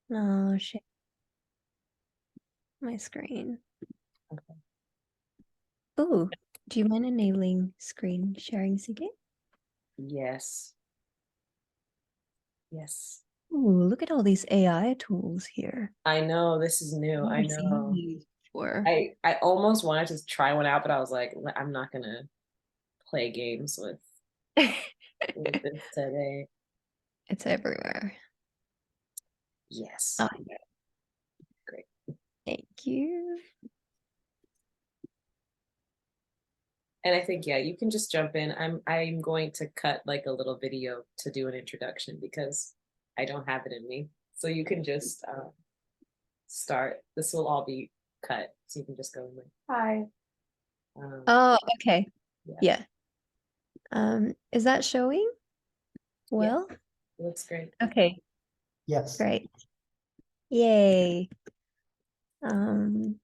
No, share my screen. Okay. Ooh, do you mind enabling screen sharing, CK? Yes. Yes. Ooh, look at all these AI tools here. I know this is new. I've I never seen know. these before. I almost wanted to try one out, but I was like, I'm not gonna play games with this today. It's everywhere. Yes. Oh, Great. thank you. And I think, yeah, you can just jump in. I'm going to cut like a little video to do an introduction because I don't have it in me. So you can just start. This will all be cut. So you can just go in like, hi. Um, Oh, okay. yeah. Yeah. Is that showing Yeah, well? it looks great. Okay, Yes. great. Yay. Um,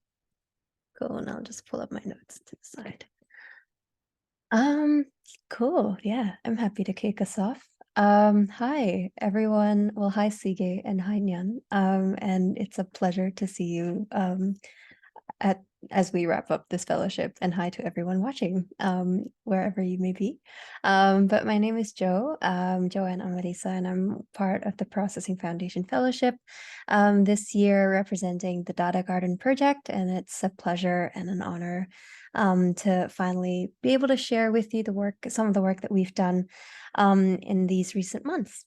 cool. And I'll just pull up my notes to the side. Um, cool. Yeah, I'm happy to kick us off. Hi everyone. Well, hi Sige and hi Nhan. And it's a pleasure to see you at as we wrap up this fellowship, and hi to everyone watching, wherever you may be. But my name is Joanne Amarisa, and I'm part of the Processing Foundation Fellowship this year representing the Data Garden project, and it's a pleasure and an honor to finally be able to share with you some of the work that we've done in these recent months.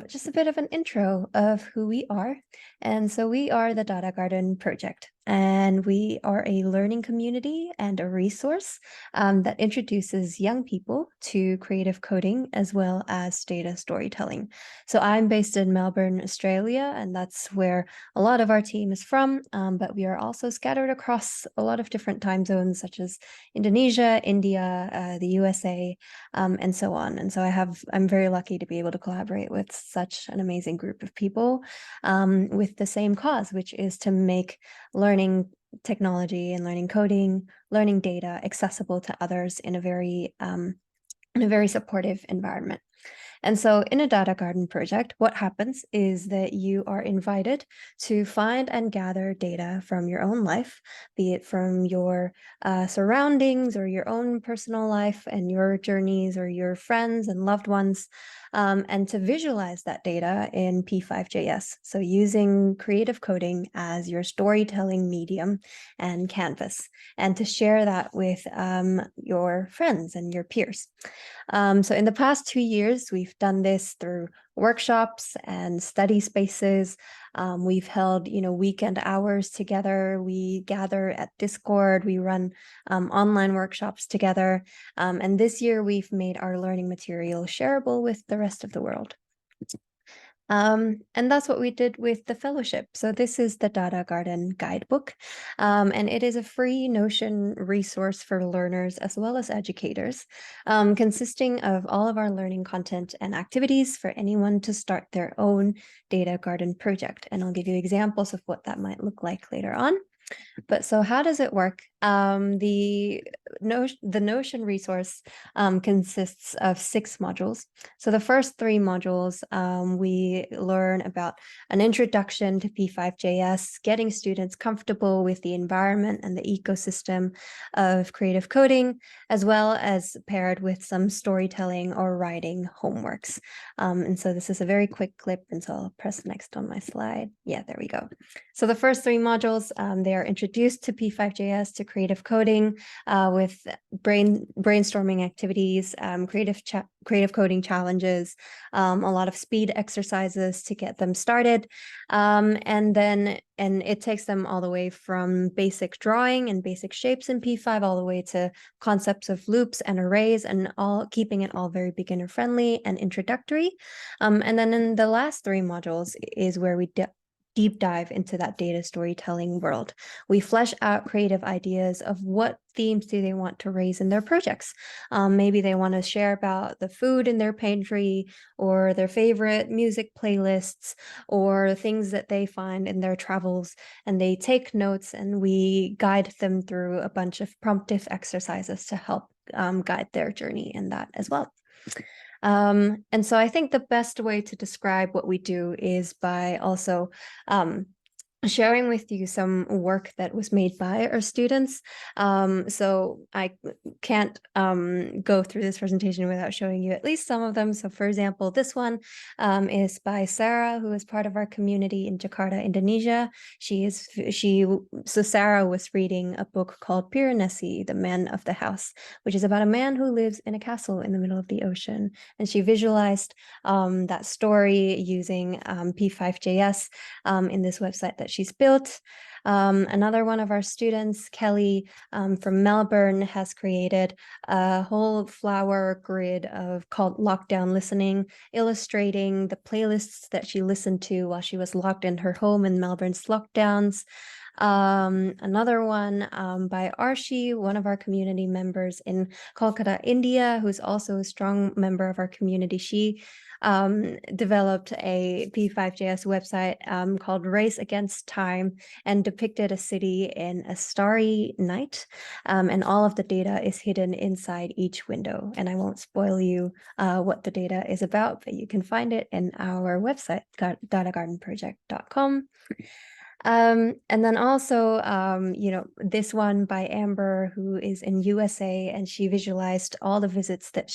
Just a bit of an intro of who we are. And so we are the Data Garden Project, and we are a learning community and a resource that introduces young people to creative coding as well as data storytelling. So I'm based in Melbourne, Australia, and that's where a lot of our team is from. But we are also scattered across a lot of different time zones, such as Indonesia, India, the USA, and so on. And so I'm very lucky to be able to collaborate with such an amazing group of people with the same cause, which is to make learning technology and learning coding, learning data accessible to others in a very supportive environment. And so in a data garden project, what happens is that you are invited to find and gather data from your own life, be it from your surroundings or your own personal life and your journeys or your friends and loved ones, and to visualize that data in P5JS. So using creative coding as your storytelling medium and canvas, and to share that with your friends and your peers. So in the past 2 years, we've done this through workshops and study spaces. We've held, weekend hours together. We gather at Discord. We run online workshops together. And this year, we've made our learning material shareable with the rest of the world. And that's what we did with the fellowship. So this is the Data Garden Guidebook, and it is a free Notion resource for learners as well as educators, consisting of all of our learning content and activities for anyone to start their own Data Garden project. And I'll give you examples of what that might look like later on. But so how does it work? The Notion resource consists of 6 modules. So the first 3 modules, we learn about an introduction to P5JS, getting students comfortable with the environment and the ecosystem of creative coding, as well as paired with some storytelling or writing homeworks. And so this is a very quick clip, and so I'll press next on my slide. Yeah, there we go. So the first 3 modules, they are introduced to P5JS, to creative coding with brainstorming activities, creative coding challenges, a lot of speed exercises to get them started. And it takes them all the way from basic drawing and basic shapes in P5 all the way to concepts of loops and arrays, and all keeping it all very beginner friendly and introductory. And then in the last 3 modules is where we deep dive into that data storytelling world. We flesh out creative ideas of what themes do they want to raise in their projects. Maybe they want to share about the food in their pantry, or their favorite music playlists, or things that they find in their travels, and they take notes, and we guide them through a bunch of promptive exercises to help guide their journey in that as well. And so I think the best way to describe what we do is by also sharing with you some work that was made by our students. So I can't go through this presentation without showing you at least some of them. So for example, this one is by Sarah, who is part of our community in Jakarta, Indonesia. So Sarah was reading a book called Piranesi, The Man of the House, which is about a man who lives in a castle in the middle of the ocean. And she visualized that story using P5JS in this website that she's built. Another one of our students, Kelly from Melbourne, has created a whole flower grid called Lockdown Listening, illustrating the playlists that she listened to while she was locked in her home in Melbourne's lockdowns. Another one by Arshi, one of our community members in Kolkata, India, who's also a strong member of our community. She developed a P5JS website called Race Against Time and depicted a city in a starry night. And all of the data is hidden inside each window. And I won't spoil you what the data is about, but you can find it in our website, datagardenproject.com. And then also, this one by Amber, who is in USA, and she visualized all the visits that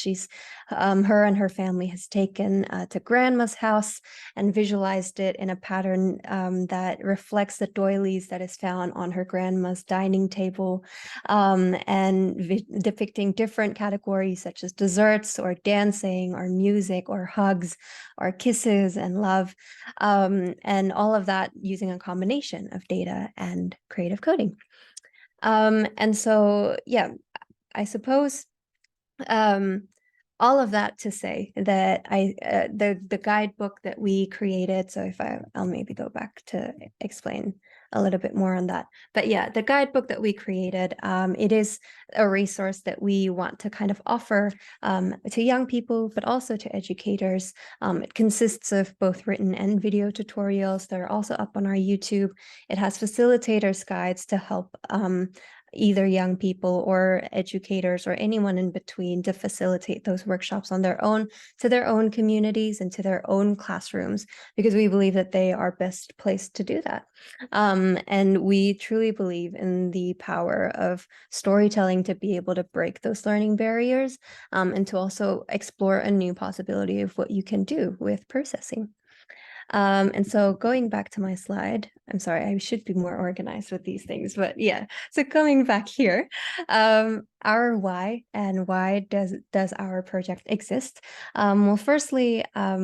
her and her family has taken to grandma's house, and visualized it in a pattern that reflects the doilies that is found on her grandma's dining table, and depicting different categories such as desserts or dancing or music or hugs or kisses and love, and all of that using a combination of data and creative coding. And so, yeah, I suppose all of that to say that the guidebook that we created. So if I'll maybe go back to explain a little bit more on that. But yeah, the guidebook that we created, it is a resource that we want to kind of offer to young people, but also to educators. It consists of both written and video tutorials that are also up on our YouTube. It has facilitators guides to help either young people or educators or anyone in between to facilitate those workshops on their own, to their own communities and to their own classrooms, because we believe that they are best placed to do that. And we truly believe in the power of storytelling to be able to break those learning barriers, and to also explore a new possibility of what you can do with processing. And so going back to my slide, I'm sorry, I should be more organized with these things, but yeah. So coming back here, our why and why does our project exist? Well, firstly,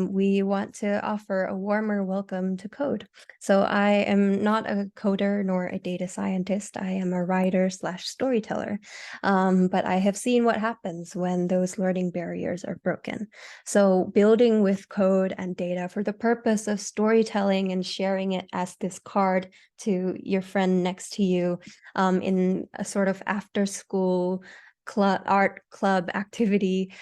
we want to offer a warmer welcome to code. So I am not a coder nor a data scientist. I am a writer slash storyteller, but I have seen what happens when those learning barriers are broken. So building with code and data for the purpose of storytelling and sharing it as this card to your friend next to you in a sort of after school art club activity.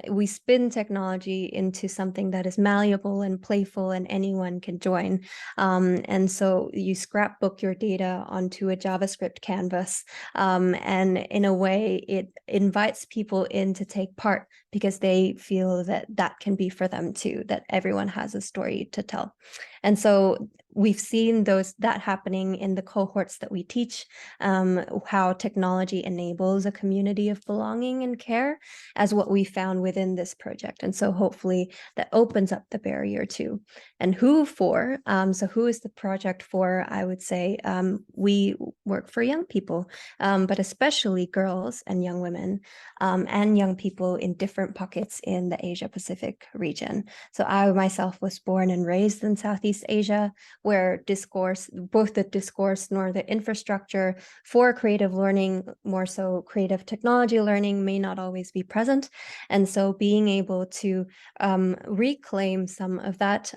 We spin technology into something that is malleable and playful and anyone can join. And so you scrapbook your data onto a JavaScript canvas, and in a way it invites people in to take part because they feel that that can be for them too, that everyone has a story to tell. And so we've seen that happening in the cohorts that we teach, how technology enables a community of belonging and care as what we found within this project. And so hopefully that opens up the barrier too. And who for? So who is the project for? I would say we work for young people, but especially girls and young women, and young people in different pockets in the Asia Pacific region. So I myself was born and raised in Southeast Asia, where both the discourse nor the infrastructure for creative learning, more so creative technology learning, may not always be present. And so being able to reclaim some of that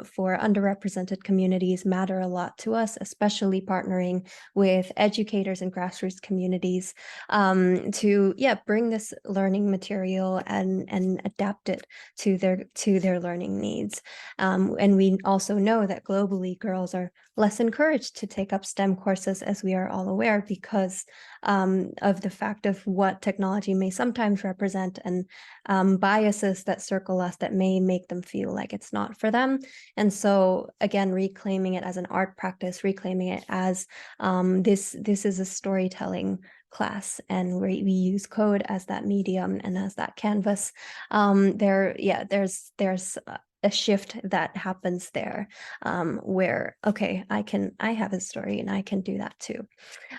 for underrepresented communities matter a lot to us, especially partnering with educators and grassroots communities to bring this learning material and adapt it to their learning needs. And we also know that globally girls are less encouraged to take up STEM courses, as we are all aware, because of the fact of what technology may sometimes represent and biases that circle us that may make them feel like it's not for them. And so again, reclaiming it as an art practice, reclaiming it as this is a storytelling class, and we use code as that medium and as that canvas. There's a shift that happens there, where okay, I have a story and I can do that too.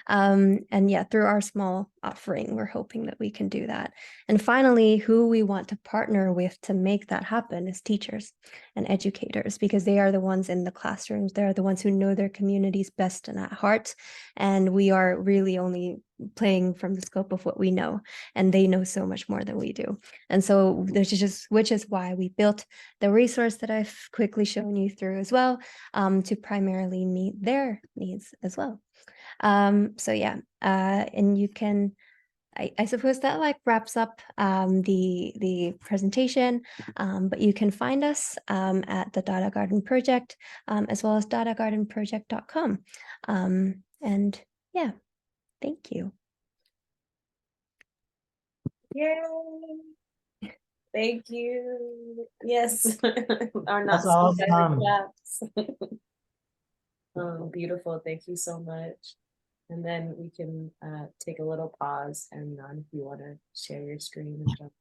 And yeah, through our small offering, we're hoping that we can do that. And finally, who we want to partner with to make that happen is teachers and educators, because they are the ones in the classrooms. They're the ones who know their communities best and at heart. And we are really only playing from the scope of what we know, and they know so much more than we do. And so which is why we built the resource that I've quickly shown you through as well, to primarily meet their needs as well. So yeah, and you can, I suppose that like wraps up the presentation, but you can find us at the Data Garden Project, as well as datagardenproject.com. And yeah, thank you. Yay! Thank you. Yes, are not That's so bad awesome. claps. Oh, beautiful. Thank you so much. And then we can take a little pause, and if you want to share your screen and jump.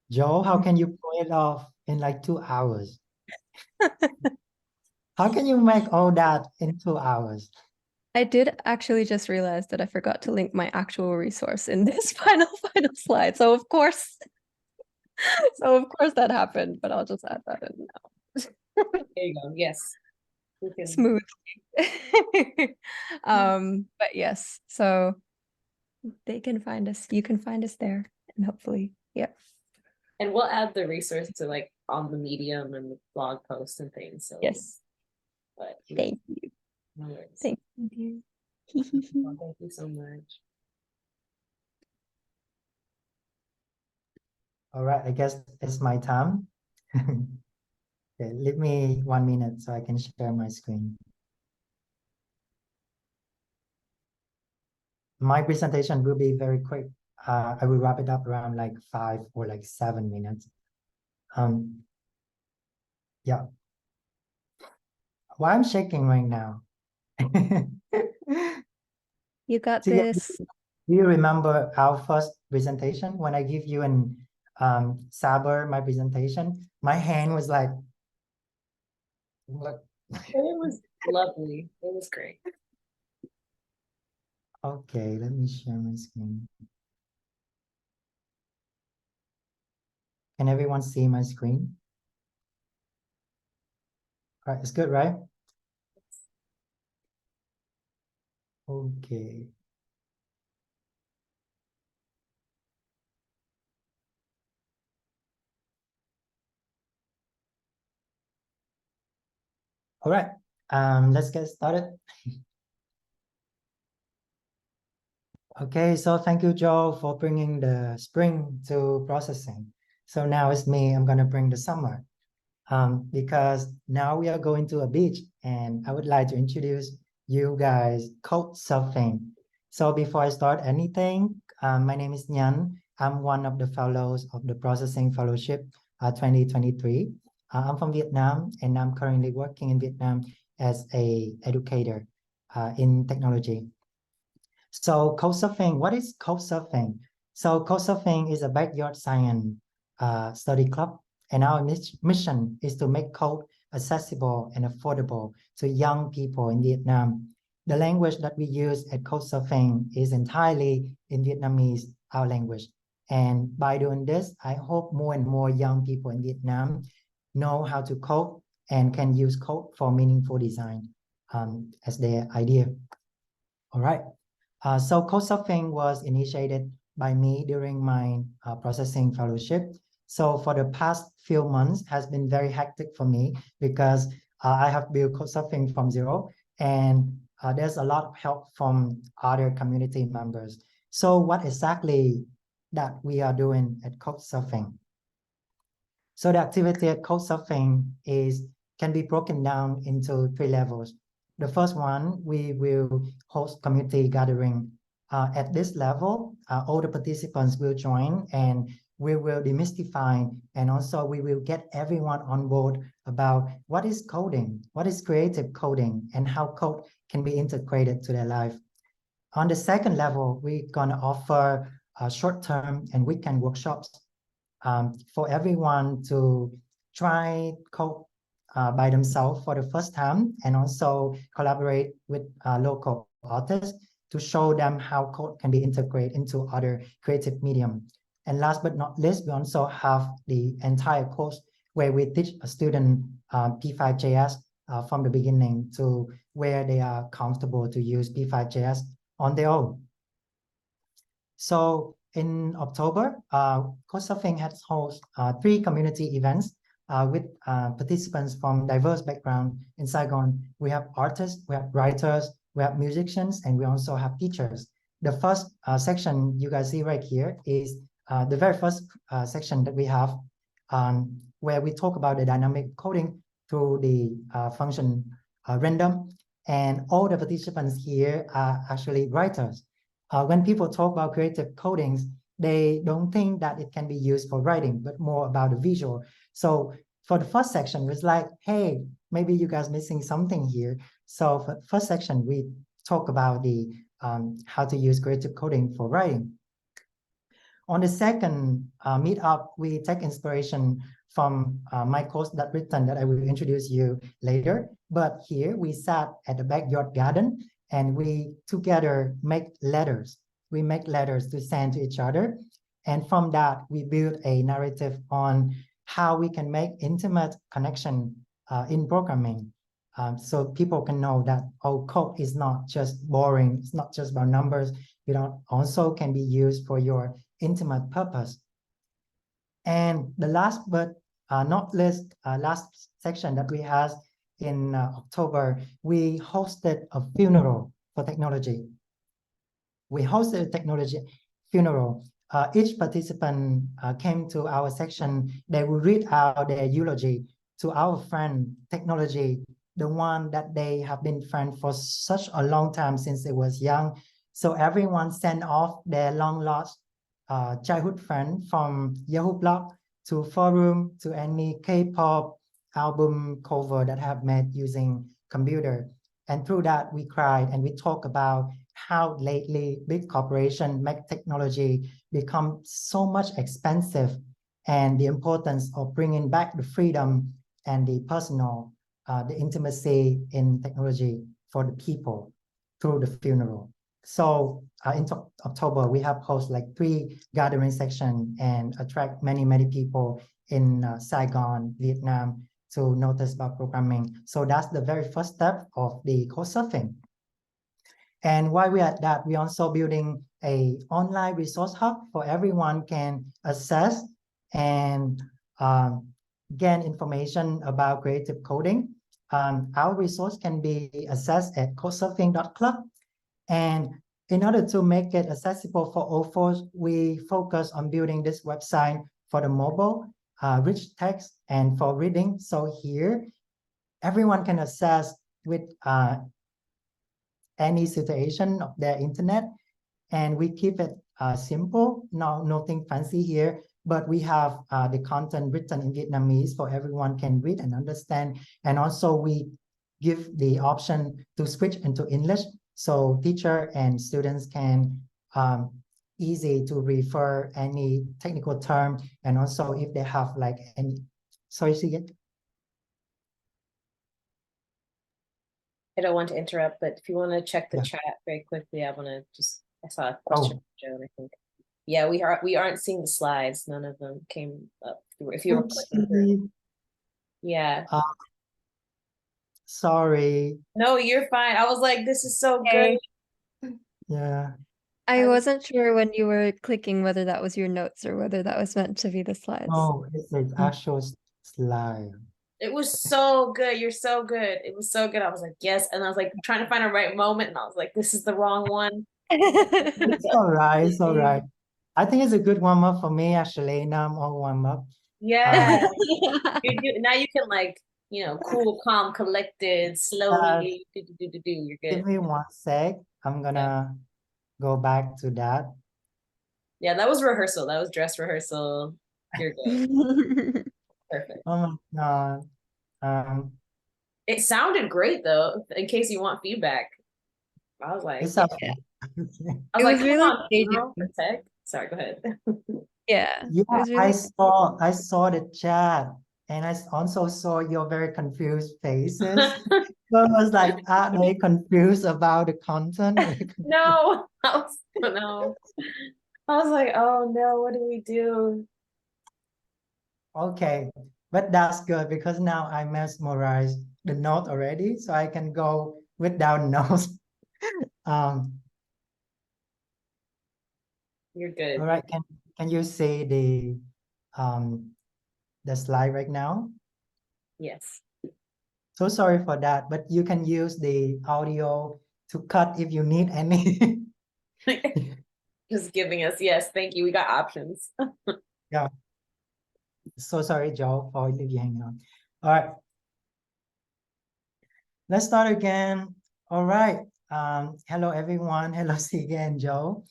Joe, how can you pull it off in like 2 hours? How can you make all that in 2 hours? I did actually just realize that I forgot to link my actual resource in this final slide. So of course that happened, but I'll just add that in now. There you go. Yes. We can. Smoothly. But yes, so they can find us. You can find us there, and hopefully, yeah. And we'll add the resource to like on the Medium and the blog posts and things. So Yes. but Thank you. no worries. Thank you. Well, thank you so much. All right, I guess it's my time. Okay, leave me 1 minute so I can share my screen. My presentation will be very quick. I will wrap it up around like 5 or like 7 minutes. Yeah. Why I'm shaking right now? You got So yeah, this. do you remember our first presentation when I give you an Saber my presentation? My hand was like It was lovely. It was great. okay, let me share my screen. Can everyone see my screen? All right, it's good, right? Okay. All right, let's get started. Okay, so thank you, Joe, for bringing the spring to processing. So now it's me, I'm gonna bring the summer. Because now we are going to a beach, and I would like to introduce you guys couch surfing. So before I start anything, my name is Nhan. I'm one of the fellows of the Processing Fellowship 2023. I'm from Vietnam, and I'm currently working in Vietnam as a educator in technology. So couchsurfing, what is couchsurfing? So couchsurfing is a backyard science study club, and our mission is to make code accessible and affordable to young people in Vietnam. The language that we use at couchsurfing is entirely in Vietnamese, our language. And by doing this, I hope more and more young people in Vietnam know how to code and can use code for meaningful design as their idea. All right. So couchsurfing was initiated by me during my processing fellowship. So for the past few months has been very hectic for me because I have built Couchsurfing from zero, and there's a lot of help from other community members. So what exactly that we are doing at Couchsurfing? So the activity at Couchsurfing can be broken down into 3 levels. The first one, we will host community gathering. At this level, all the participants will join, and we will demystify, and also we will get everyone on board about what is coding, what is creative coding, and how code can be integrated to their life. On the second level, we're gonna offer short-term and weekend workshops for everyone to try code by themselves for the first time, and also collaborate with local artists to show them how code can be integrated into other creative medium. And last but not least, we also have the entire course where we teach a student P5.js from the beginning to where they are comfortable to use P5.js on their own. So in October, Couchsurfing has hosted 3 community events with participants from diverse backgrounds in Saigon. We have artists, we have writers, we have musicians, and we also have teachers. The first section you guys see right here is the very first section that we have, where we talk about the dynamic coding through the function random. And all the participants here are actually writers. When people talk about creative codings, they don't think that it can be used for writing, but more about the visual. So for the first section, it's like, hey, maybe you guys missing something here. So for the first section, we talk about the how to use creative coding for writing. On the second meetup, we take inspiration from my course that written that I will introduce you later. But here we sat at the backyard garden, and we together make letters. We make letters to send to each other. And from that, we build a narrative on how we can make intimate connection in programming. So people can know that code is not just boring. It's not just about numbers. It also can be used for your intimate purpose. And the last but not least, last section that we had in October, we hosted a funeral for technology. We hosted a technology funeral. Each participant came to our section. They will read out their eulogy to our friend technology, the one that they have been friends for such a long time since they was young. So everyone sent off their long lost childhood friend, from Yahoo Blog to forum to any K-pop album cover that have made using computer. And through that, we cried and we talk about how lately big corporations make technology become so much expensive, and the importance of bringing back the freedom and the personal, the intimacy in technology for the people through the funeral. So in October, we have hosted like 3 gathering sections and attract many people in Saigon, Vietnam to notice about programming. So that's the very first step of the Couchsurfing. And while we're at that, we're also building a online resource hub for everyone can access and gain information about creative coding. Our resource can be accessed at couchsurfing.club. And in order to make it accessible for all folks, we focus on building this website for the mobile, rich text, and for reading. So here, everyone can access with any situation of their internet, and we keep it simple, nothing fancy here, but we have the content written in Vietnamese for everyone can read and understand. And also we give the option to switch into English, so teacher and students can easy to refer any technical term, and also if they have like any, sorry, see it? I don't want to interrupt, but if you want to check the Yeah. chat very quickly, I want to just, I saw a question from Joan, I think. Yeah, we aren't seeing the slides. None of them came up. If you were clicking through. Yeah. Sorry. No, you're fine. I was like, this is so Okay. good. Yeah. I wasn't sure when you were clicking whether that was your notes or whether that was meant to be the slides. Oh, it's an Mm. actual slide. It was so good. You're so good. It was so good. I was like, yes. And I was like trying to find a right moment. And I was like, this is the wrong one. It's all right. It's all right. I think it's a good warm up for me, actually. Now I'm all warm up. Yeah. Now you can like, cool, calm, collected, Uh, slowly do. You're Give good. me one sec. I'm Yeah. gonna go back to that. Yeah, that was rehearsal. That was dress rehearsal. You're good. Perfect. Oh my God. Um, It sounded great though, in case you want feedback. I was like, it's yeah. okay. I was It like, was come really on, staging. for tech. Sorry, go ahead. Yeah, Yeah, it was I really. saw the chat, and I also saw your very confused faces. So I was like, are they confused about the content? No, no. I was like, oh no, what do we do? Okay, but that's good because now I mesmerized the note already, so I can go without notes. Um, You're all good. right, can you see the slide right now? Yes. So sorry for that, but you can use the audio to cut if you need any. Just giving us, yes, thank you. We got options. Yeah. So sorry, Joe, for leaving you hanging on. All right, let's start again. All right. Hello, everyone. Hello, Sige and Joe.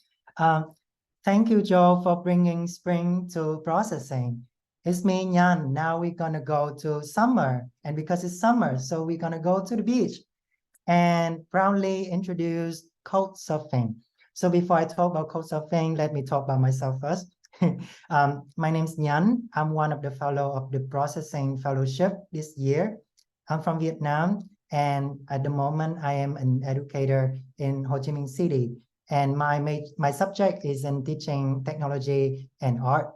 Thank you, Joe, for bringing spring to processing. It's me, Nhan. Now we're going to go to summer. And because it's summer, so we're going to go to the beach and proudly introduce couch surfing. So before I talk about couch surfing, let me talk about myself first. My name is Nhan. I'm one of the fellow of the processing fellowship this year. I'm from Vietnam, and at the moment, I am an educator in Ho Chi Minh City. And my subject is in teaching technology and art.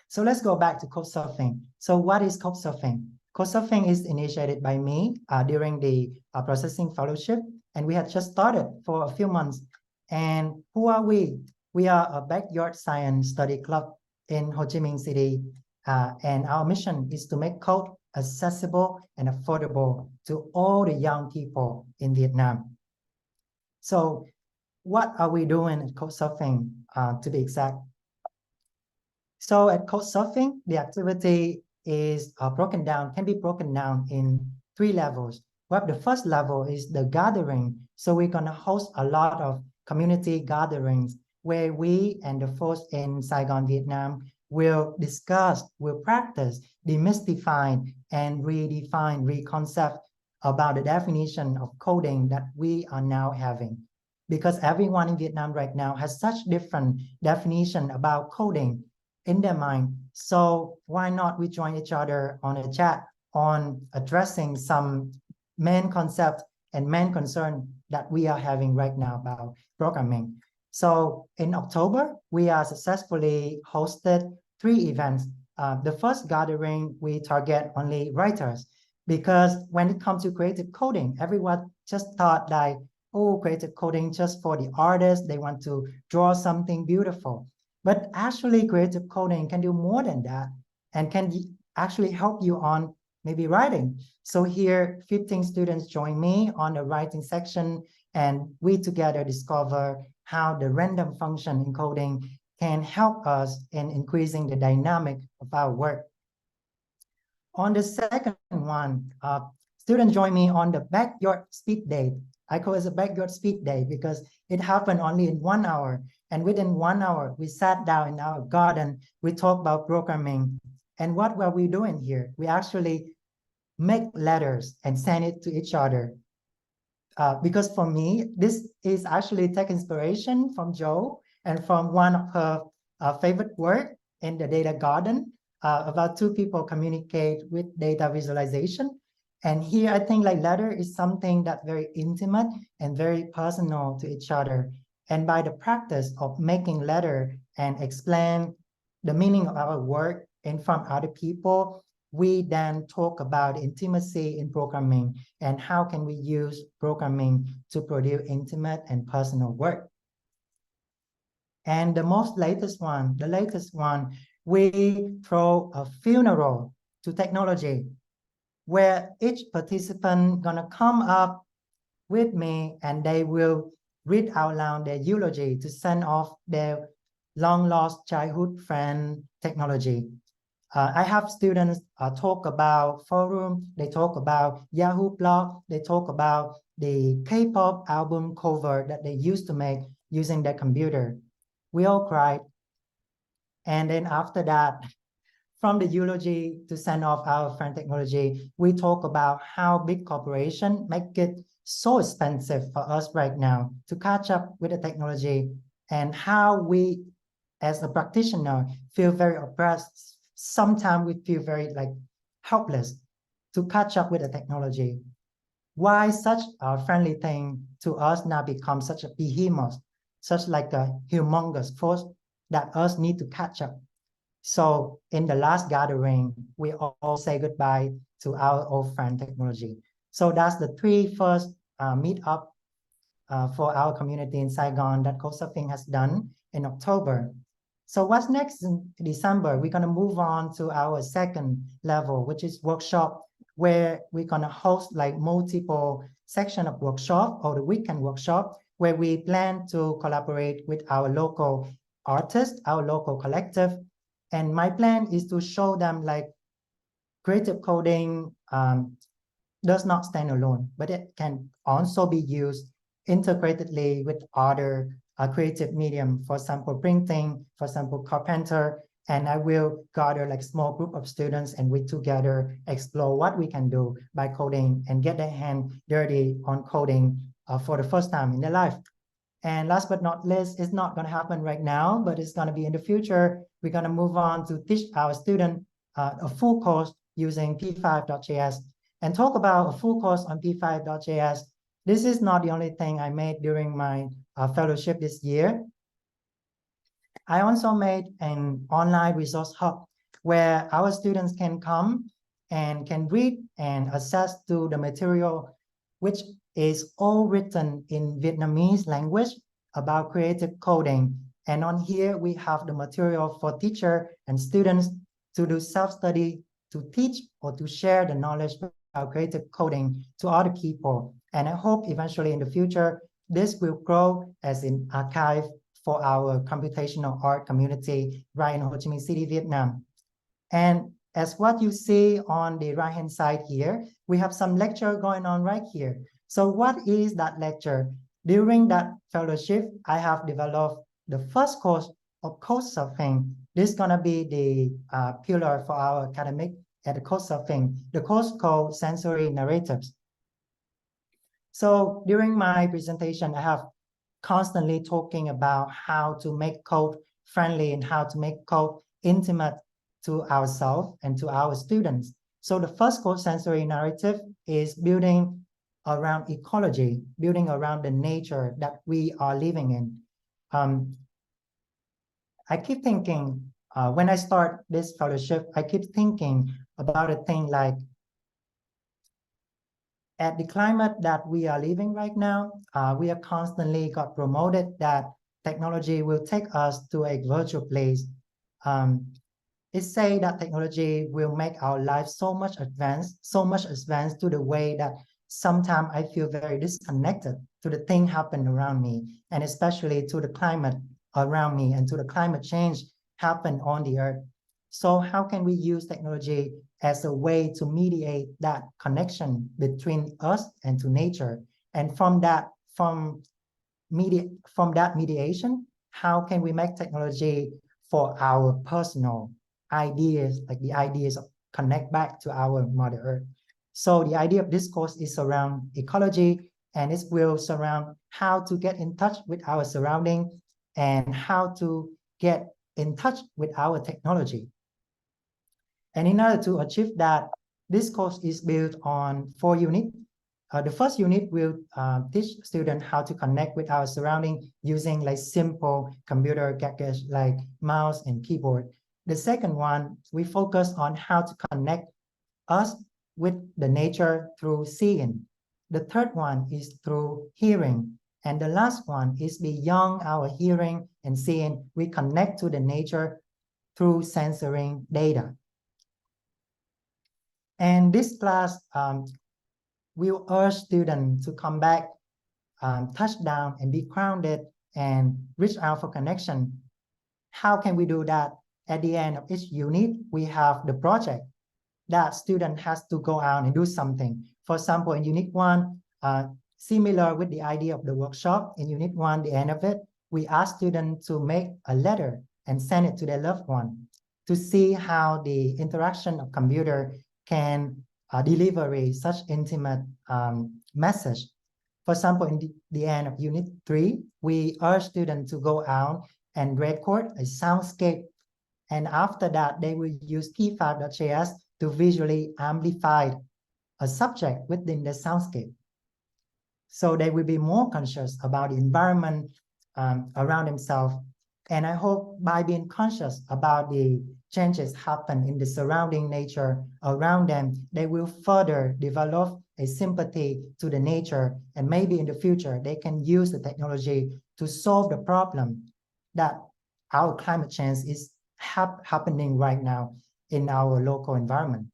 So let's go back to couchsurfing. So what is couchsurfing? Couchsurfing is initiated by me during the processing fellowship, and we had just started for a few months. And who are we? We are a backyard science study club in Ho Chi Minh City, and our mission is to make code accessible and affordable to all the young people in Vietnam. So what are we doing at couchsurfing, to be exact? So at Couchsurfing, the activity is can be broken down in 3 levels. Well, the first level is the gathering. So we're going to host a lot of community gatherings where we and the folks in Saigon, Vietnam will discuss, will practice, demystify, and redefine, reconcept about the definition of coding that we are now having. Because everyone in Vietnam right now has such different definition about coding in their mind. So why not we join each other on a chat on addressing some main concept and main concern that we are having right now about programming. So in October, we are successfully hosted 3 events. The first gathering, we target only writers because when it comes to creative coding, everyone just thought like, oh, creative coding just for the artists, they want to draw something beautiful. But actually, creative coding can do more than that and can actually help you on maybe writing. So here, 15 students join me on the writing section, and we together discover how the random function in coding can help us in increasing the dynamic of our work. On the second one, students join me on the backyard speed date. I call it a backyard speed date because it happened only in 1 hour. And within 1 hour, we sat down in our garden, we talked about programming. And what were we doing here? We actually make letters and send it to each other. Because for me, this is actually take inspiration from Jo and from one of her favorite work in the data garden about 2 people communicate with data visualization. And here I think like letter is something that's very intimate and very personal to each other. And by the practice of making letter and explain the meaning of our work in front of other people, we then talk about intimacy in programming and how can we use programming to produce intimate and personal work. And the latest one, we throw a funeral to technology where each participant gonna come up with me and they will read out loud their eulogy to send off their long lost childhood friend technology. I have students talk about forum, they talk about Yahoo blog, they talk about the K-pop album cover that they used to make using their computer. We all cried. And then after that, from the eulogy to send off our friend technology, we talk about how big corporations make it so expensive for us right now to catch up with the technology, and how we, as a practitioner, feel very oppressed. Sometimes we feel very like helpless to catch up with the technology. Why such a friendly thing to us now becomes such a behemoth, such like a humongous force that us need to catch up. So in the last gathering, we all say goodbye to our old friend technology. So that's the three first meet up for our community in Saigon that CoSurfing has done in October. So what's next in December? We're gonna move on to our second level, which is workshop, where we're gonna host like multiple section of workshop or the weekend workshop, where we plan to collaborate with our local artists, our local collective. And my plan is to show them like creative coding does not stand alone, but it can also be used integratedly with other creative medium, for example, printing, for example, carpenter. And I will gather like small group of students and we together explore what we can do by coding and get their hand dirty on coding for the first time in their life. And last but not least, it's not going to happen right now, but it's going to be in the future. We're going to move on to teach our student a full course using p5.js and talk about a full course on p5.js. This is not the only thing I made during my fellowship this year. I also made an online resource hub where our students can come and can read and access to the material, which is all written in Vietnamese language about creative coding. And on here, we have the material for teacher and students to do self-study, to teach or to share the knowledge about creative coding to other people. And I hope eventually in the future, this will grow as an archive for our computational art community right in Ho Chi Minh City, Vietnam. And as what you see on the right-hand side here, we have some lecture going on right here. So what is that lecture? During that fellowship, I have developed the first course of Couchsurfing. This is gonna be the pillar for our academic at the Couchsurfing, the course called Sensory Narratives. So during my presentation, I have constantly talking about how to make code friendly and how to make code intimate to ourselves and to our students. So the first code sensory narrative is building around ecology, building around the nature that we are living in. I keep thinking, when I start this fellowship, I keep thinking about a thing like, at the climate that we are living right now, we are constantly got promoted that technology will take us to a virtual place. It's say that technology will make our life so much advanced to the way that sometimes I feel very disconnected to the thing happen around me, and especially to the climate around me and to the climate change happen on the earth. So how can we use technology as a way to mediate that connection between us and to nature? And from that mediation, how can we make technology for our personal ideas, like the ideas of connect back to our Mother Earth? So the idea of this course is around ecology, and it will surround how to get in touch with our surrounding and how to get in touch with our technology. And in order to achieve that, this course is built on 4 units. The first unit will teach students how to connect with our surrounding using like simple computer gadgets like mouse and keyboard. The second one, we focus on how to connect us with the nature through seeing. The third one is through hearing. And the last one is beyond our hearing, and seeing, we connect to the nature through censoring data. And this class will urge students to come back, touch down and be grounded and reach out for connection. How can we do that? At the end of each unit, we have the project that student has to go out and do something. For example, in unit 1, similar with the idea of the workshop, in unit 1, the end of it, we ask students to make a letter and send it to their loved one to see how the interaction of computer can deliver such intimate message. For example, in the end of unit 3, we urge students to go out and record a soundscape. And after that, they will use p5.js to visually amplify a subject within the soundscape. So they will be more conscious about the environment around themselves. And I hope by being conscious about the changes happen in the surrounding nature around them, they will further develop a sympathy to the nature. And maybe in the future, they can use the technology to solve the problem that our climate change is happening right now in our local environment.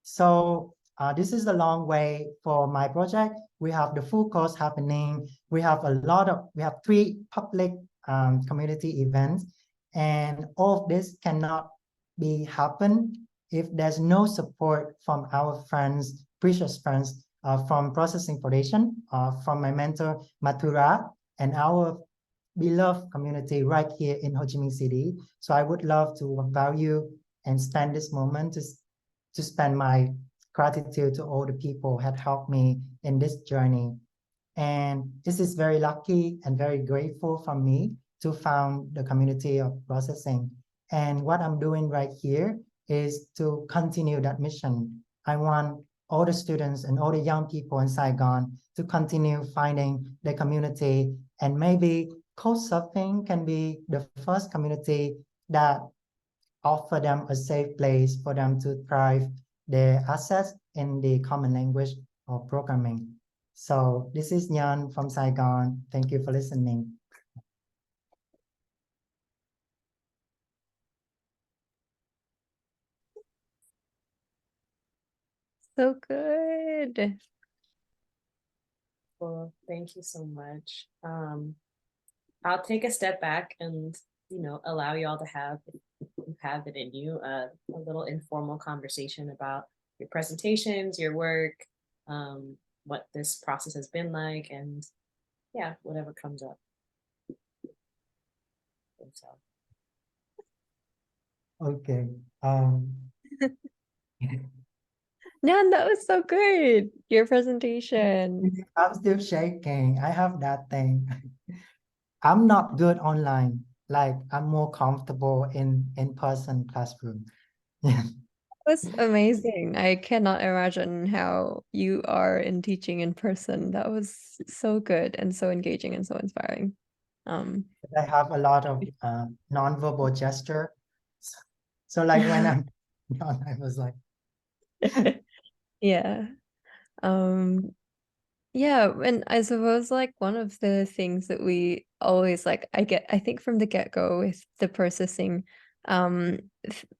So this is the long way for my project. We have the full course happening. We have 3 public community events, and all of this cannot be happen if there's no support from our friends, precious friends from Processing Foundation, from my mentor Mathura, and our beloved community right here in Ho Chi Minh City. So I would love to value and spend this moment to spend my gratitude to all the people who had helped me in this journey. And this is very lucky and very grateful for me to found the community of processing. And what I'm doing right here is to continue that mission. I want all the students and all the young people in Saigon to continue finding the community, and maybe Couchsurfing can be the first community that offer them a safe place for them to thrive their assets in the common language of programming. So this is Nhan from Saigon. Thank you for listening. So good. Well, thank you so much. I'll take a step back and, allow you all to have it in you, a little informal conversation about your presentations, your work, what this process has been like, and yeah, whatever comes up. So. Okay. Nhan, that was so good. Your presentation. I'm still shaking. I have that thing. I'm not good online. Like I'm more comfortable in in-person classroom. That was amazing. I cannot imagine how you are in teaching in person. That was so good and so engaging and so inspiring. I have a lot of non-verbal gesture. So like when I'm done, I was like, Yeah. Yeah, and I suppose like one of the things that we always like, I think from the get-go with the processing,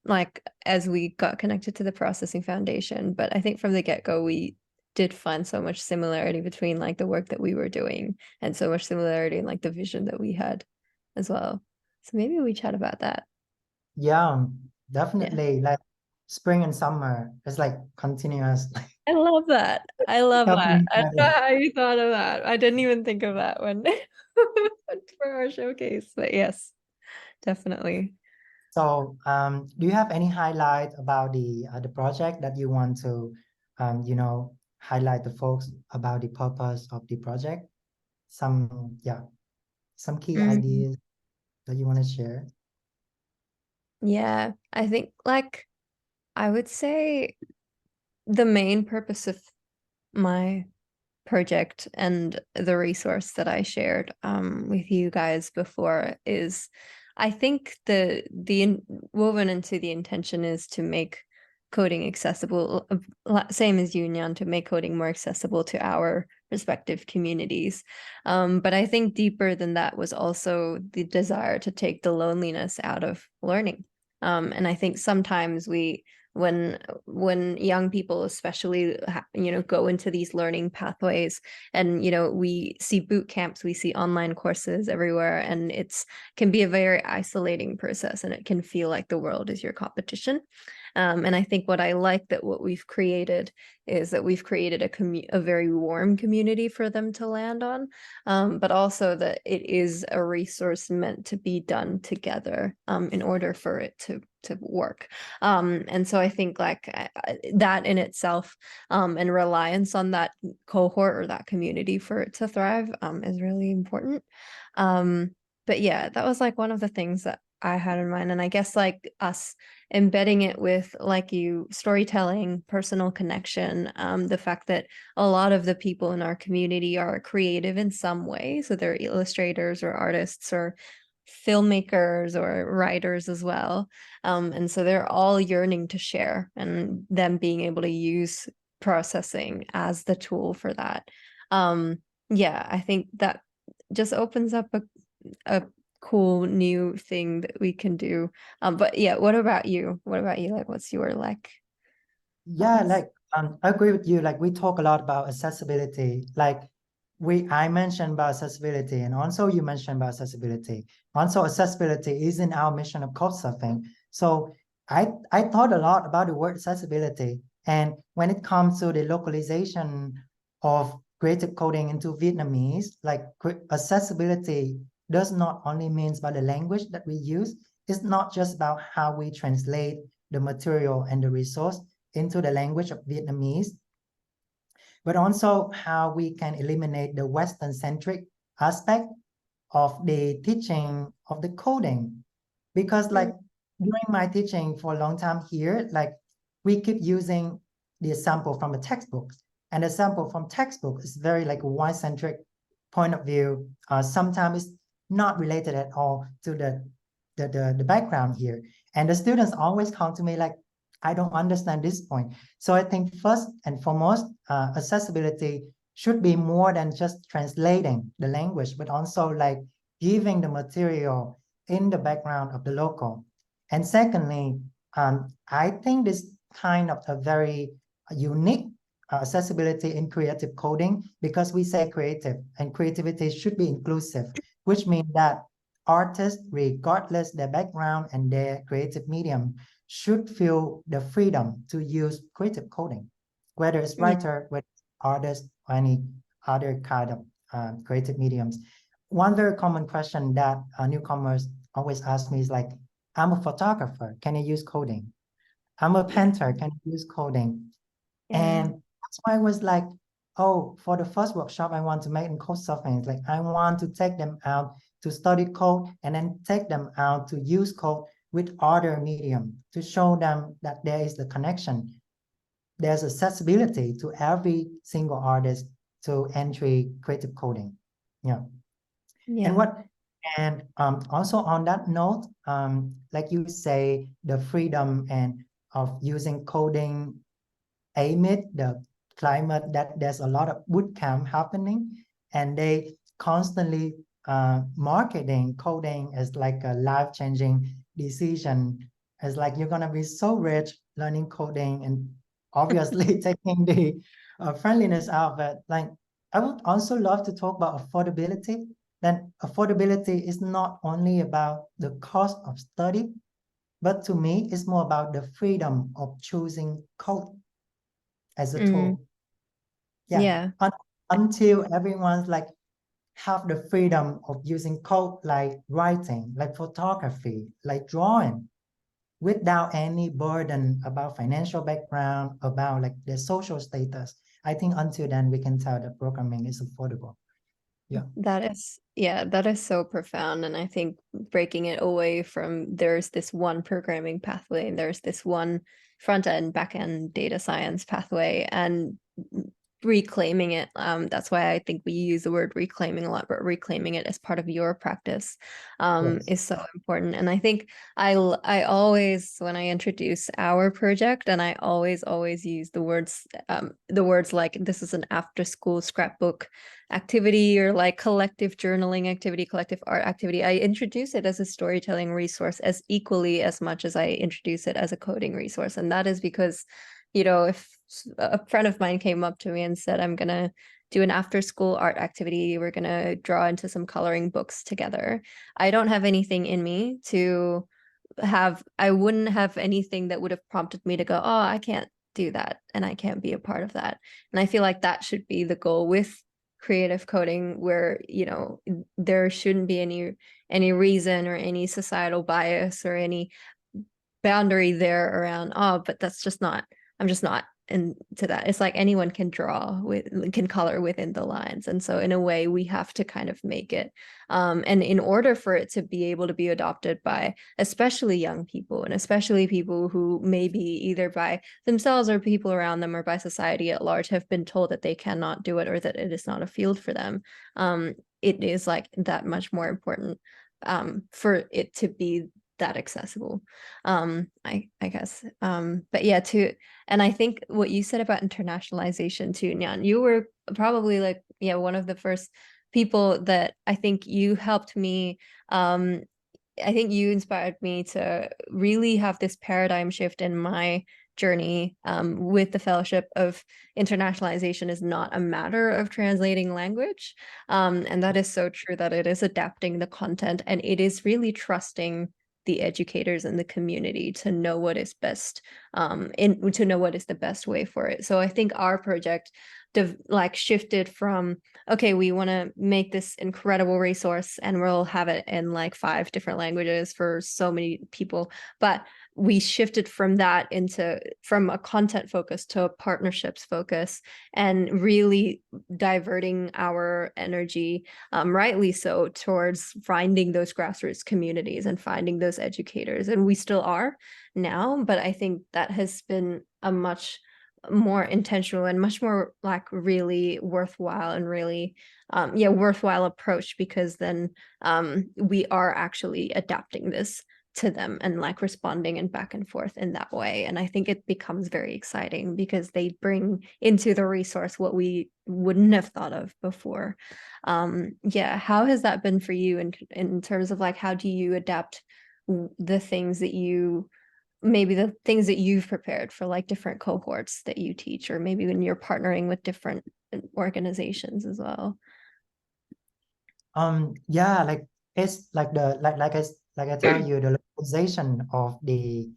like as we got connected to the Processing Foundation, but I think from the get-go we did find so much similarity between like the work that we were doing and so much similarity in like the vision that we had as well. So maybe we chat about that. yeah, Yeah. definitely. Like spring and summer, it's like continuous. I love that. I love that. Helping I each don't know other. how you thought of that. I didn't even think of that when for our showcase, but yes, definitely. So, do you have any highlight about the project that you want to, highlight the folks about the purpose of the project? Some key Mm, ideas that you want to share? yeah, I think like I would say the main purpose of my project and the resource that I shared with you guys before is I think the woven into the intention is to make coding accessible, same as you, Nhan, to make coding more accessible to our respective communities. But I think deeper than that was also the desire to take the loneliness out of learning. And I think sometimes when young people especially go into these learning pathways, and we see boot camps, we see online courses everywhere, and it's can be a very isolating process, and it can feel like the world is your competition. And I think what I like that what we've created is that we've created a very warm community for them to land on, but also that it is a resource meant to be done together in order for it to work. And so I think like that in itself, and reliance on that cohort or that community for it to thrive is really important. But yeah, that was like one of the things that I had in mind. And I guess like us embedding it with like you storytelling, personal connection, the fact that a lot of the people in our community are creative in some way. So they're illustrators or artists or filmmakers or writers as well. And so they're all yearning to share, and them being able to use processing as the tool for that. Yeah, I think that just opens up a cool new thing that we can do. But yeah, what about you? What about you? Like, what's your like Yeah, thoughts? like I agree with you. Like we talk a lot about accessibility. Like I mentioned about accessibility, and also you mentioned about accessibility. Also, accessibility is in our mission of code surfing. So I thought a lot about the word accessibility. And when it comes to the localization of creative coding into Vietnamese, like accessibility does not only means about the language that we use. It's not just about how we translate the material and the resource into the language of Vietnamese, but also how we can eliminate the Western-centric aspect of the teaching of the coding. Because like during my teaching for a long time here, like we keep using the sample from the textbooks. And the sample from textbook is very like a white-centric point of view. Sometimes it's not related at all to the background here. And the students always come to me like, I don't understand this point. So I think first and foremost, accessibility should be more than just translating the language, but also like giving the material in the background of the local. And secondly, I think this kind of a very unique accessibility in creative coding, because we say creative, and creativity should be inclusive, which means that artists, regardless their background and their creative medium, should feel the freedom to use creative coding, whether it's Yeah. writer, whether it's artist, or any other kind of creative mediums. One very common question that newcomers always ask me is like, I'm a photographer, can I use coding? I'm a Yeah. painter, can I use coding? Yeah. And that's why I was like, oh, for the first workshop I want to make in code surfing, it's like I want to take them out to study code and then take them out to use code with other medium to show them that there is the connection. There's accessibility to every single artist to entry creative coding. Yeah. And Yeah. what and also on that note, like you say, the freedom and of using coding amid the climate that there's a lot of boot camp happening, and they constantly marketing coding as like a life-changing decision, as like you're gonna be so rich learning coding, and obviously taking the friendliness out of it. Like I would also love to talk about affordability. Then affordability is not only about the cost of study, but to me, it's more about the freedom of choosing code as a Mm. tool. Yeah, Yeah. until everyone's like have the freedom of using code like writing, like photography, like drawing, without any burden about financial background, about like their social status. I think until then we can tell that programming is affordable. Yeah. That is so profound. And I think breaking it away from there's this one programming pathway and there's this one front end, back end data science pathway, and reclaiming it. That's why I think we use the word reclaiming a lot, but reclaiming it as part of your practice Yes. is so important. And I think I always, when I introduce our project, and I always use the words like this is an after school scrapbook activity, or like collective journaling activity, collective art activity. I introduce it as a storytelling resource as equally as much as I introduce it as a coding resource. And that is because, you know, if a friend of mine came up to me and said, I'm gonna do an after school art activity, we're gonna draw into some coloring books together, I don't have anything in me to I wouldn't have anything that would have prompted me to go, oh, I can't do that and I can't be a part of that. And I feel like that should be the goal with creative coding, where, you know, there shouldn't be any reason or any societal bias or any boundary there around, oh, but that's just not, I'm just not into that. It's like anyone can can color within the lines. And so in a way we have to kind of make it, and in order for it to be able to be adopted by especially young people, and especially people who maybe either by themselves or people around them or by society at large have been told that they cannot do it or that it is not a field for them, it is like that much more important for it to be that accessible. I guess. But yeah, and I think what you said about internationalization too, Nhan, you were probably like, yeah, one of the first people that I think you helped me. I think you inspired me to really have this paradigm shift in my journey, with the fellowship of internationalization is not a matter of translating language. And that is so true, that it is adapting the content and it is really trusting the educators and the community to know what is best, to know what is the best way for it. So I think our project like shifted from, okay, we want to make this incredible resource and we'll have it in like 5 different languages for so many people, but we shifted from that into from a content focus to a partnerships focus, and really diverting our energy, rightly so, towards finding those grassroots communities and finding those educators. And we still are now, but I think that has been a much more intentional and much more like really worthwhile and really worthwhile approach, because then we are actually adapting this to them and like responding and back and forth in that way. And I think it becomes very exciting because they bring into the resource what we wouldn't have thought of before. Yeah, how has that been for you in terms of like, how do you adapt the things that you maybe the things that you've prepared for like different cohorts that you teach, or maybe when you're partnering with different organizations as well? Yeah, like it's like the like I tell you, the localization of the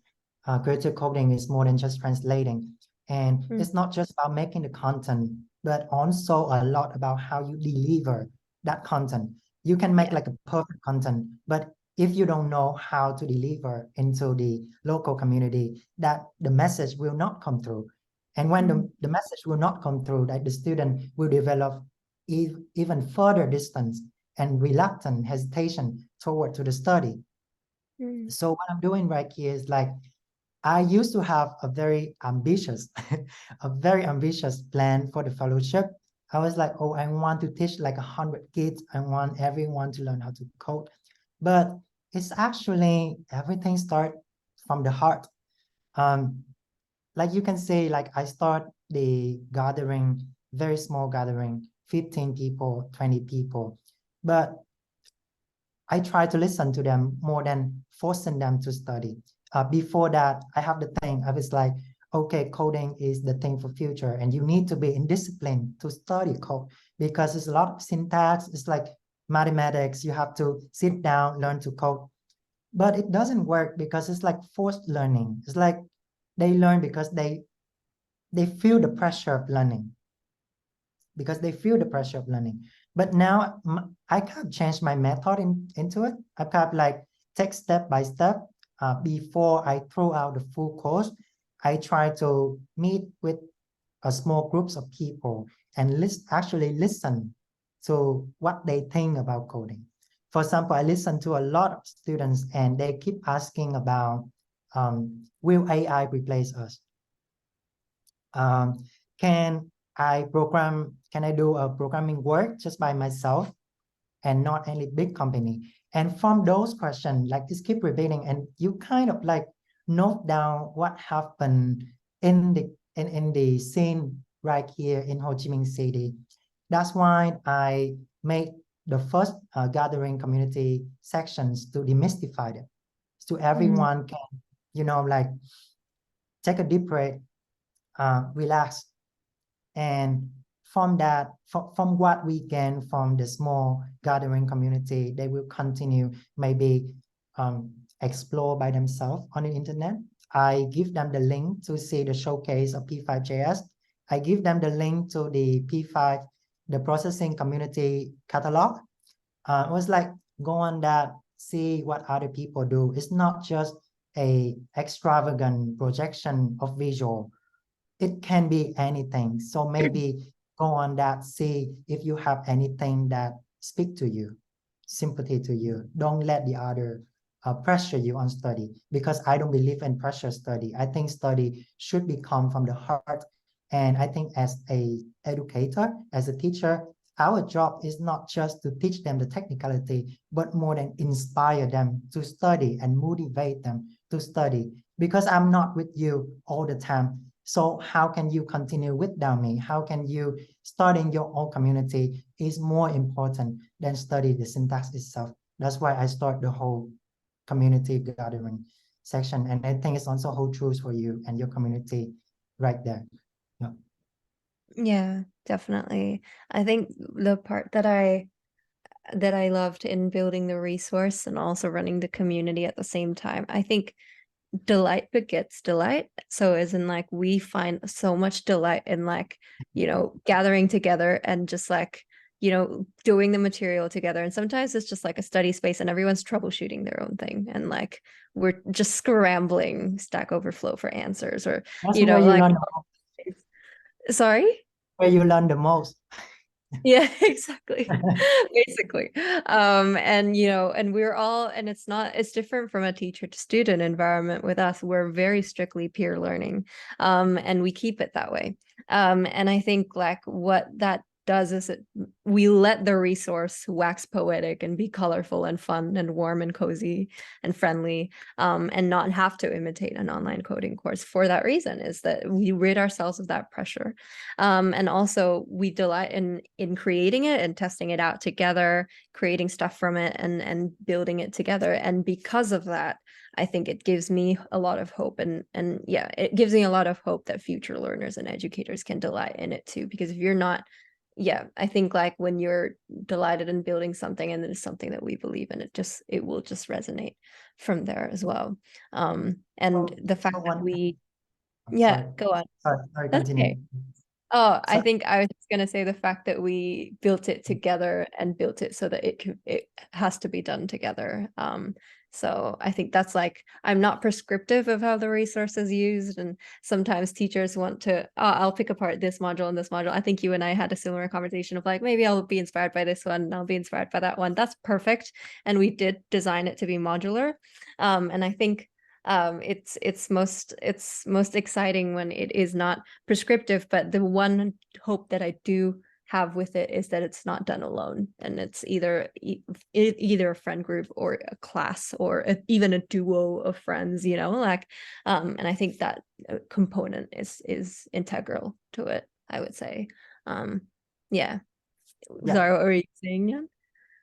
creative coding is more than just translating, and it's not just about making the content, but also a lot about how you deliver that content. You can make Yeah. like a perfect content, but if you don't know how to deliver into the local community, that the message will not come through. And when the message will not come through, that the student will develop even further distance and reluctant hesitation toward to the study. So what I'm doing right here is like, I used to have a very ambitious, a very ambitious plan for the fellowship. I was like, oh, I want to teach like 100 kids. I want everyone to learn how to code. But it's actually everything start from the heart. Like you can say, like I start the gathering, very small gathering, 15 people, 20 people. But I try to listen to them more than forcing them to study. Before that, I have the thing. I was like, okay, coding is the thing for future, and you need to be in discipline to study code because it's a lot of syntax. It's like mathematics. You have to sit down, learn to code. But it doesn't work because it's like forced learning. It's like they learn because they feel the pressure of learning because they feel the pressure of learning. But now I can't change my method into it. I can't like take step by step. Before I throw out the full course, I try to meet with a small groups of people and actually listen to what they think about coding. For example, I listen to a lot of students and they keep asking about, will AI replace us? Can can I do a programming work just by myself and not any big company? And from those questions, like just keep repeating, and you kind of like note down what happened in the scene right here in Ho Chi Minh City. That's why I made the first gathering community sections to demystify it, so everyone can, like take a deep breath, relax, and from that, from what we gain from the small gathering community, they will continue maybe explore by themselves on the internet. I give them the link to see the showcase of P5JS. I give them the link to the P5, the processing community catalog. It was like go on that, see what other people do. It's not just a extravagant projection of visual, it can be anything. So maybe go on that, see if you have anything that speak to you, sympathy to you. Don't let the other pressure you on study, because I don't believe in pressure study. I think study should be come from the heart. And I think as a educator, as a teacher, our job is not just to teach them the technicality, but more than inspire them to study and motivate them to study. Because I'm not with you all the time, so how can you continue without me? How can you start in your own community is more important than study the syntax itself. That's why I start the whole community gathering section. And I think it's also hold true for you and your community right there. Yeah. Yeah, definitely. I think the part that I loved in building the resource and also running the community at the same time, I think delight begets delight. So as in like we find so much delight in like, gathering together and just like, doing the material together. And sometimes it's just like a study space and everyone's troubleshooting their own thing. And like we're just scrambling Stack Overflow for answers or, That's where you like learn, sorry? where you learn the most. Yeah, exactly. Basically. And and we're all, and it's different from a teacher to student environment with us. We're very strictly peer learning. And we keep it that way. And I think like what that does is we let the resource wax poetic and be colorful and fun and warm and cozy and friendly, and not have to imitate an online coding course for that reason, is that we rid ourselves of that pressure. And also we delight in creating it and testing it out together, creating stuff from it and building it together. And because of that, I think it gives me a lot of hope, and yeah, it gives me a lot of hope that future learners and educators can delight in it too. Because if you're not, yeah, I think like when you're delighted in building something and it's something that we believe in, it will just resonate from there as well. And the fact So that one, I'm yeah, sorry, go on. sorry, That's continue. okay. Oh, I So think I was just gonna say the fact that we built it together and built it so that it has to be done together. So I think that's like, I'm not prescriptive of how the resource is used, and sometimes teachers want to, oh, I'll pick apart this module and this module. I think you and I had a similar conversation of like, maybe I'll be inspired by this one, and I'll be inspired by that one. That's perfect. And we did design it to be modular. And I think it's most exciting when it is not prescriptive, but the one hope that I do have with it is that it's not done alone, and it's either either a friend group or a class or even a duo of friends, like and I think that component is integral to it, I would say. Yeah. yeah, Sorry, what were you saying, Nhan?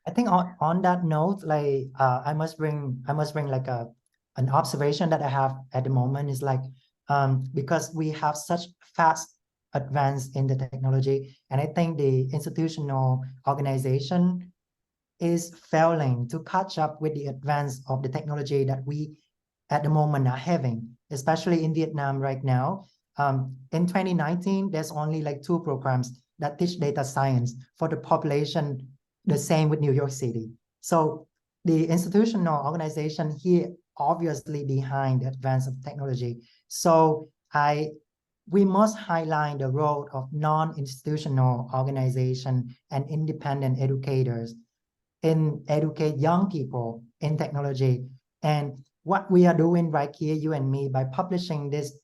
I think on that note, like I must bring like an observation that I have at the moment is like because we have such fast advance in the technology, and I think the institutional organization is failing to catch up with the advance of the technology that we at the moment are having, especially in Vietnam right now. In 2019, there's only like 2 programs that teach data science for the population, the same with New York City. So the institutional organization here obviously behind the advance of technology. So we must highlight the role of non-institutional organization and independent educators in educate young people in technology. And what we are doing right here, you and me, by publishing this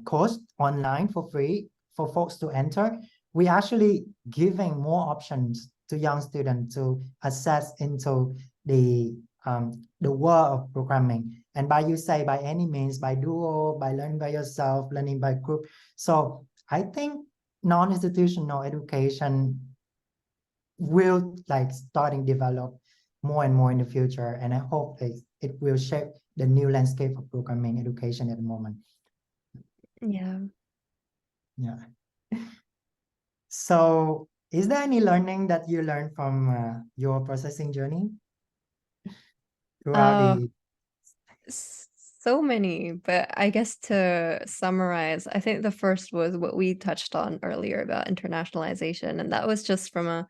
course online for free, for folks to enter, we actually giving more options to young students to access into the world of programming. And by you say by any means, by duo, by learning by yourself, learning by group. So I think non-institutional education will like starting develop more and more in the future. And I hope it will shape the new landscape of programming education at the moment. Yeah. Yeah. So is there any learning that you learned from your processing journey throughout Uh, the so many, but I guess to summarize, I think the first was what we touched on earlier about internationalization. And that was just from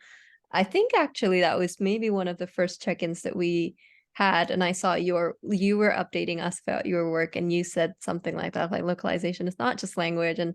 I think actually that was maybe one of the first check-ins that we had, and I saw you were updating us about your work, and you said something like that, like localization is not just language, and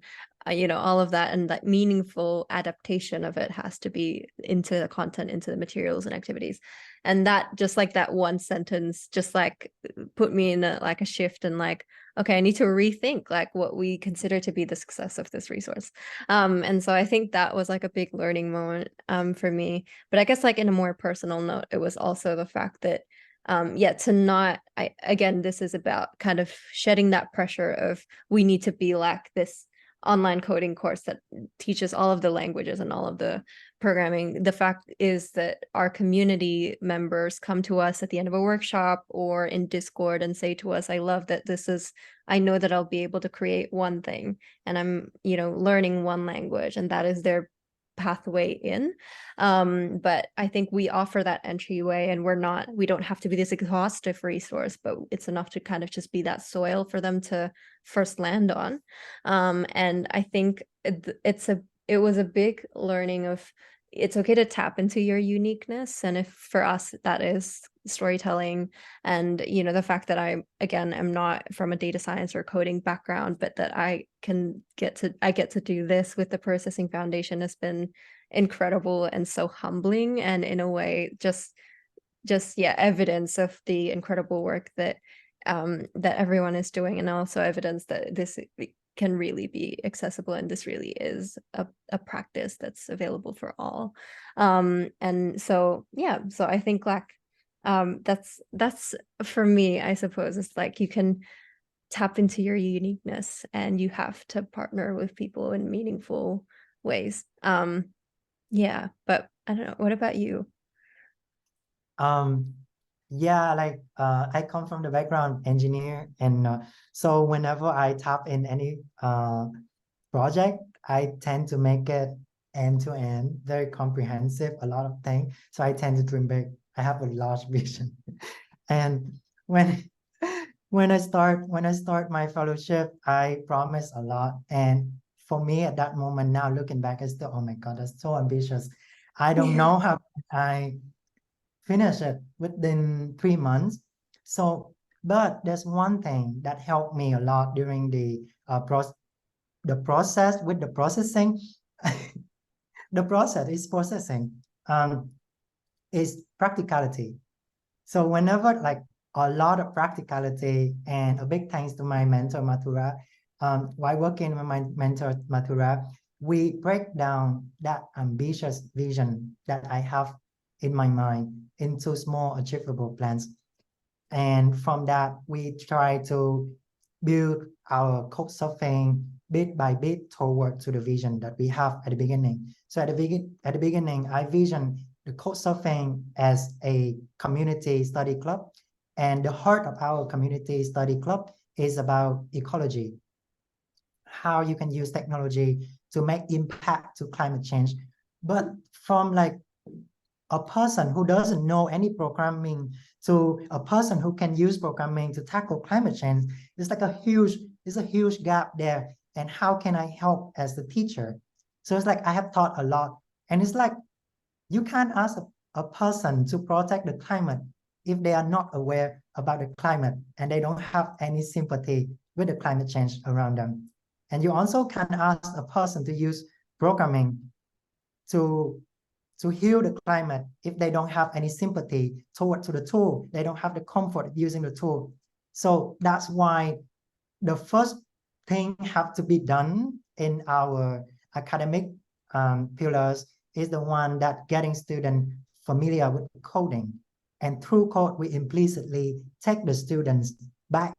all of that, and that meaningful adaptation of it has to be into the content, into the materials and activities. And that, just like that one sentence, just like put me in like a shift, and like, okay, I need to rethink like what we consider to be the success of this resource. And so I think that was like a big learning moment for me. But I guess like in a more personal note, it was also the fact that to not, again, this is about kind of shedding that pressure of we need to be like this online coding course that teaches all of the languages and all of the programming. The fact is that our community members come to us at the end of a workshop or in Discord and say to us, I love that I know that I'll be able to create one thing, and I'm, learning one language, and that is their pathway in. But I think we offer that entryway, and we don't have to be this exhaustive resource, but it's enough to kind of just be that soil for them to first land on. And I think it was a big learning of it's okay to tap into your uniqueness. And if for us that is storytelling, and the fact that I again am not from a data science or coding background, but that I get to do this with the Processing Foundation has been incredible and so humbling, and in a way just evidence of the incredible work that that everyone is doing, and also evidence that this can really be accessible, and this really is a practice that's available for all. And so so I think like that's for me, I suppose. It's like you can tap into your uniqueness, and you have to partner with people in meaningful ways. But I don't know, what about you? Yeah, like I come from the background engineer, and so whenever I tap in any project, I tend to make it end to end, very comprehensive, a lot of things. So I tend to dream big. I have a large vision. And when when I start my fellowship, I promise a lot. And for me at that moment, now looking back, I still, oh my God, that's so ambitious. I don't know how I finish it within 3 months. So, but there's one thing that helped me a lot during the process with the processing. The process is processing, is practicality. So whenever like a lot of practicality, and a big thanks to my mentor Mathura, while working with my mentor Mathura, we break down that ambitious vision that I have in my mind into small achievable plans. And from that, we try to build our code surfing bit by bit toward to the vision that we have at the beginning. So at the beginning, I vision the code surfing as a community study club. And the heart of our community study club is about ecology, how you can use technology to make impact to climate change. But from like a person who doesn't know any programming to a person who can use programming to tackle climate change, it's like there's a huge gap there. And how can I help as the teacher? So it's like I have taught a lot, and it's like you can't ask a person to protect the climate if they are not aware about the climate and they don't have any sympathy with the climate change around them. And you also can ask a person to use programming to heal the climate if they don't have any sympathy toward to the tool. They don't have the comfort using the tool. So that's why the first thing have to be done in our academic pillars is the one that getting students familiar with coding. And through code, we implicitly take the students back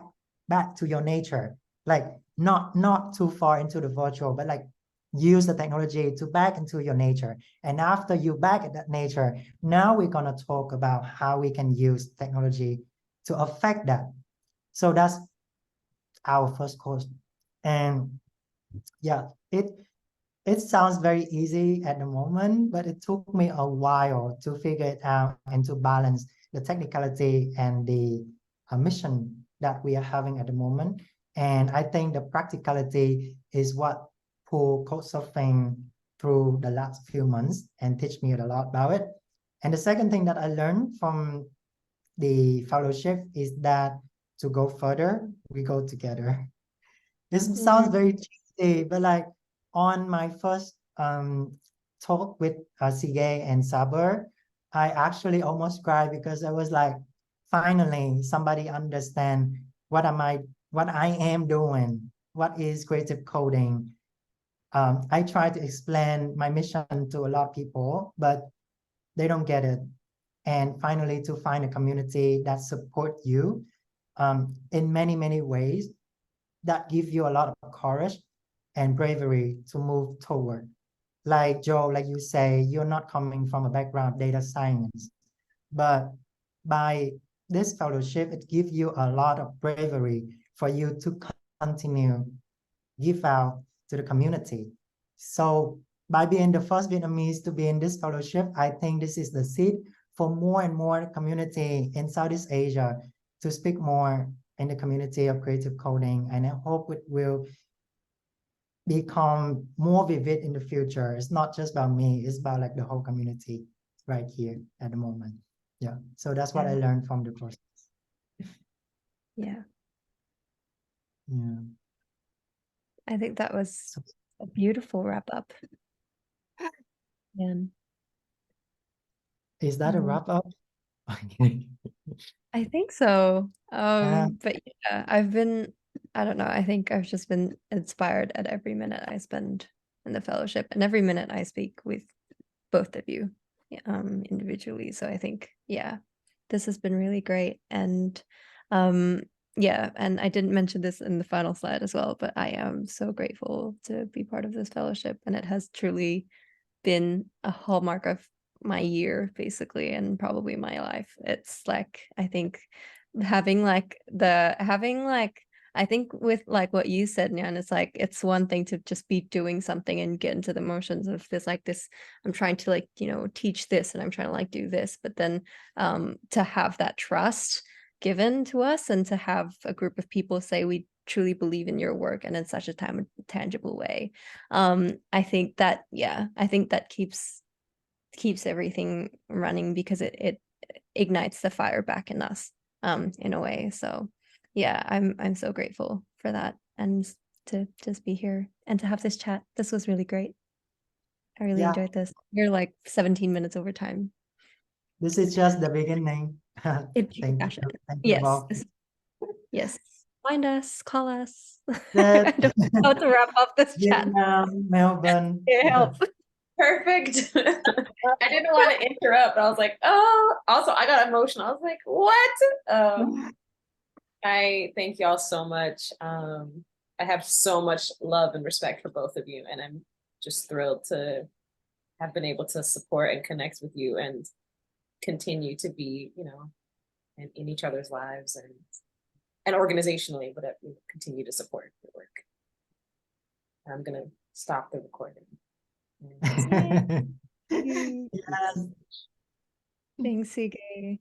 to your nature, like not too far into the virtual, but like use the technology to back into your nature. And after you back at that nature, now we're gonna talk about how we can use technology to affect that. So that's our first course. And yeah, it sounds very easy at the moment, but it took me a while to figure it out and to balance the technicality and the mission that we are having at the moment. And I think the practicality is what pulled Couchsurfing through the last few months and teach me a lot about it. And the second thing that I learned from the fellowship is that to go further, we go together. This sounds very cheesy, but like on my first talk with Sige and Saber, I actually almost cried because I was like, finally somebody understand what I am doing, what is creative coding. I try to explain my mission to a lot of people, but they don't get it. And finally, to find a community that support you in many ways, that give you a lot of courage and bravery to move toward. Like Joe, like you say, you're not coming from a background of data science, but by this fellowship, it gives you a lot of bravery for you to continue give out to the community. So by being the first Vietnamese to be in this fellowship, I think this is the seed for more and more community in Southeast Asia to speak more in the community of creative coding. And I hope it will become more vivid in the future. It's not just about me, it's about like the whole community right here at the moment. Yeah. So that's what I learned from the course. Yeah. Yeah. I think that was a beautiful wrap up. And is that a wrap up? I think so. Yeah. But yeah, I don't know, I think I've just been inspired at every minute I spend in the fellowship and every minute I speak with both of you individually. So I think, yeah, this has been really great. And yeah, and I didn't mention this in the final slide as well, but I am so grateful to be part of this fellowship, and it has truly been a hallmark of my year basically, and probably my life. It's like, I think I think with like what you said, Nhan, it's like it's one thing to just be doing something and get into the motions of this I'm trying to like, you know, teach this and I'm trying to like do this, but then to have that trust given to us and to have a group of people say we truly believe in your work and in such a tangible way. I think that, yeah, I think that keeps everything running because it ignites the fire back in us in a way. So yeah, I'm so grateful for that, and to just be here and to have this chat. This was really great. I really enjoyed this. We're like 17 minutes over time. This is just the beginning. Thank you. Thank you Yes. both. Yes. Find us, call us. That, I don't know how to wrap up this chat. Vietnam, Melbourne. Help. Perfect. I didn't want to interrupt. I was like, oh, also I got emotional. I was like, what? I thank y'all so much. I have so much love and respect for both of you, and I'm just thrilled to have been able to support and connect with you and continue to be, you know, in each other's lives and organizationally, but we continue to support your work. I'm gonna stop the recording. Yes. Thanks, Sige.